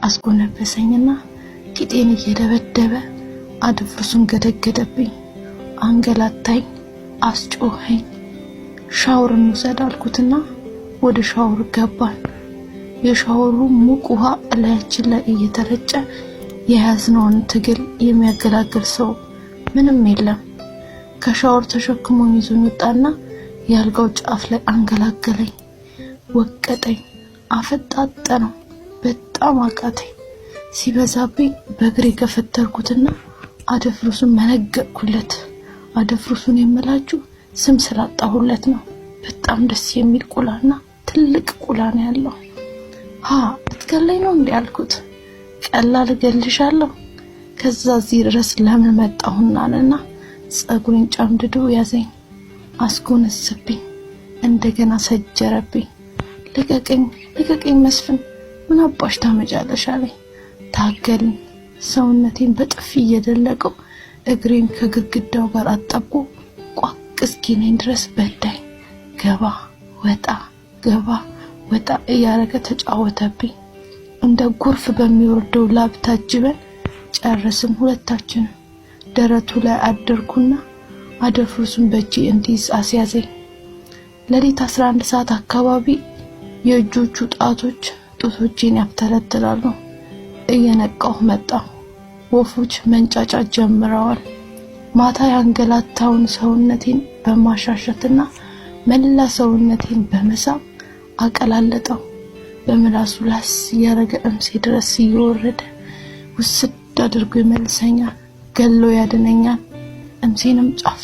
አስጎነበሰኝና ቂጤን እየደበደበ አድፍርሱን ገደገደብኝ። አንገላታኝ፣ አስጮኸኝ። ሻወር እንውሰድ አልኩትና ወደ ሻወር ገባን። የሻወሩ ሙቅ ውሃ እላያችን ላይ እየተረጨ የያዝነውን ትግል የሚያገላግል ሰው ምንም የለም። ከሻወር ተሸክሞኝ ይዞኝ ወጣና ያልጋው ጫፍ ላይ አንገላገለኝ፣ ወቀጠኝ፣ አፈጣጠነው። በጣም አቃተኝ። ሲበዛብኝ በእግሬ ገፈተርኩትና አደፍርሱን መነገርኩለት። አደፍርሱን የምላችሁ ስም ስላጣሁለት ነው። በጣም ደስ የሚል ቁላና ትልቅ ቁላ ነው ያለው። ልትገለኝ ነው እንዴ አልኩት። ቀላል እገልሻለሁ። ከዛ እዚህ ድረስ ለምን መጣሁናልና ጸጉሬን ጫምድዶ ያዘኝ፣ አስጎነሰብኝ፣ እንደገና ሰጀረብኝ። ልቀቀኝ መስፍን፣ ምን አባሽ ታመጫለሽ አለኝ። ታገልን። ሰውነቴን በጥፊ እየደለቀው እግሬን ከግድግዳው ጋር አጣብቆ ቋቅ እስኪለኝ ድረስ በዳኝ። ገባ ወጣ እያረገ ተጫወተብኝ። እንደ ጎርፍ በሚወርደው ላብ ታጅበን ጨረስን ሁለታችን። ደረቱ ላይ አደርኩና አደፍርሱን በእጄ እንዲይዝ አስያዘኝ። ለሊት 11 ሰዓት አካባቢ የእጆቹ ጣቶች ጡቶቼን ያፍተለትላሉ። እየነቃሁ መጣሁ። ወፎች መንጫጫት ጀምረዋል። ማታ ያንገላታውን ሰውነቴን በማሻሸትና መላ ሰውነቴን በመሳብ አቀላለጠው። በምላሱ ላስ ያረገ እምሴ ድረስ እየወረደ ውስድ አድርጎ ይመልሰኛል፣ ገሎ ያድነኛል። እምሴንም ጫፍ